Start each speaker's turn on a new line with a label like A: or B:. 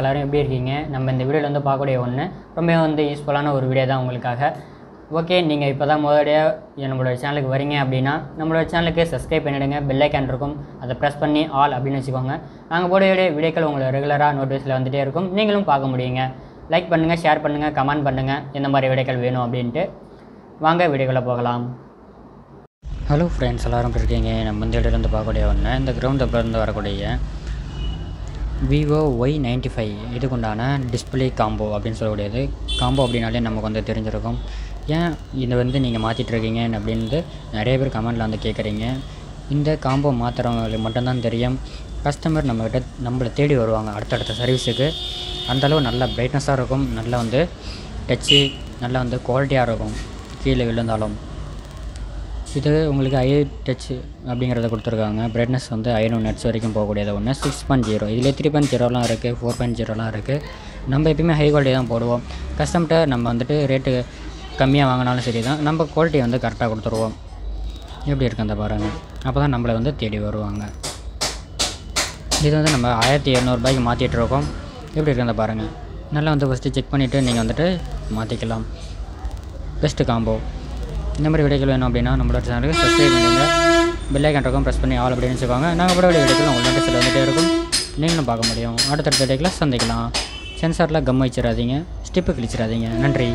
A: எல்லாரும் எப்படி இருக்கீங்க? நம்ம இந்த வீடியோவில் வந்து பார்க்கக்கூடிய ஒன்று ரொம்ப வந்து யூஸ்ஃபுல்லான ஒரு வீடியோ தான் உங்களுக்காக. ஓகே, நீங்கள் இப்போ தான் முதலடியாக நம்மளோட சேனலுக்கு வரீங்க அப்படின்னா நம்மளோட சேனலுக்கு சப்ஸ்கிரைப் பண்ணிவிடுங்க. பெல் ஐக்கான் இருக்கும், அதை ப்ரெஸ் பண்ணி ஆல் அப்படின்னு வச்சுக்கோங்க. நாங்கள் போடக்கூடிய வீடியோக்கள் உங்களுக்கு ரெகுலராக நோட்டிஃபிகேஷனில் வந்துகிட்டே இருக்கும், நீங்களும் பார்க்க முடியுங்க. லைக் பண்ணுங்கள், ஷேர் பண்ணுங்கள், கமெண்ட் பண்ணுங்கள் எந்த மாதிரி வீடியோக்கள் வேணும் அப்படின்ட்டு. வாங்க வீடியோக்குள்ளே போகலாம். ஹலோ ஃப்ரெண்ட்ஸ், எல்லோரும் இருக்கீங்க. நம்ம இந்த வீடியோலேருந்து பார்க்கக்கூடிய ஒன்று இந்த கிரவுண்ட் வரக்கூடிய விவோ Y95 இதுக்குண்டான டிஸ்பிளே காம்போ அப்படின்னு சொல்லக்கூடியது. காம்போ அப்படின்னாலே நமக்கு வந்து தெரிஞ்சிருக்கும். ஏன் இதை வந்து நீங்கள் மாற்றிட்டுருக்கீங்க அப்படின்னு நிறைய பேர் கமெண்டில் வந்து கேட்குறீங்க. இந்த காம்போ மாற்றுறவங்களுக்கு மட்டும்தான் தெரியும். கஸ்டமர் நம்மளை தேடி வருவாங்க அடுத்தடுத்த சர்வீஸுக்கு. அந்தளவு நல்ல பிரைட்னஸாக இருக்கும், நல்லா வந்து டச்சு நல்லா வந்து குவாலிட்டியாக இருக்கும். கீழே விழுந்தாலும் இது உங்களுக்கு ஐ டச் அப்படிங்கிறத கொடுத்துருக்காங்க. பிரைட்னஸ் வந்து 500 நட்ஸ் வரைக்கும் போகக்கூடியது ஒன்று. 6.0 இதில் 3.0லாம் இருக்குது, 4.0லாம் இருக்குது. நம்ம எப்பயுமே ஹை குவாலிட்டி தான் போடுவோம். கஸ்டமர்கிட்ட நம்ம வந்துட்டு ரேட்டு கம்மியாக வாங்கினாலும் சரி தான், நம்ம குவாலிட்டி வந்து கரெக்டாக கொடுத்துருவோம். எப்படி இருக்குது அந்த பாருங்கள், அப்போ தான் நம்மளை வந்து தேடி வருவாங்க. இது வந்து நம்ம 1700 ரூபாய்க்கு மாற்றிட்டுருக்கோம். எப்படி இருக்குது அந்த பாருங்கள். நல்லா வந்து ஃபஸ்ட்டு செக் பண்ணிவிட்டு நீங்கள் வந்துட்டு மாற்றிக்கலாம். Best combo. இந்த மாதிரி வீடியோக்கள் வேணும் அப்படின்னா நம்மளோட சேனலுக்கு சப்ஸ்கிரைப் பண்ணுங்கள். பெல் ஐக்கான் இருக்கும், ப்ரெஸ் பண்ணி ஆல் அப்படின்னு வச்சுக்கோங்க. நாங்கள் போட வீடியோக்கள் உங்களுக்கு நோட்டிஃபிகேஷன் வந்துகிட்டே இருக்கும், நீங்களும் பார்க்க முடியும். அடுத்தடுத்த வீடியோக்களை சந்திக்கலாம். சென்சாரில் கம் வச்சிடாதீங்க, ஸ்டிப்பு கிழிச்சிடாதீங்க. நன்றி.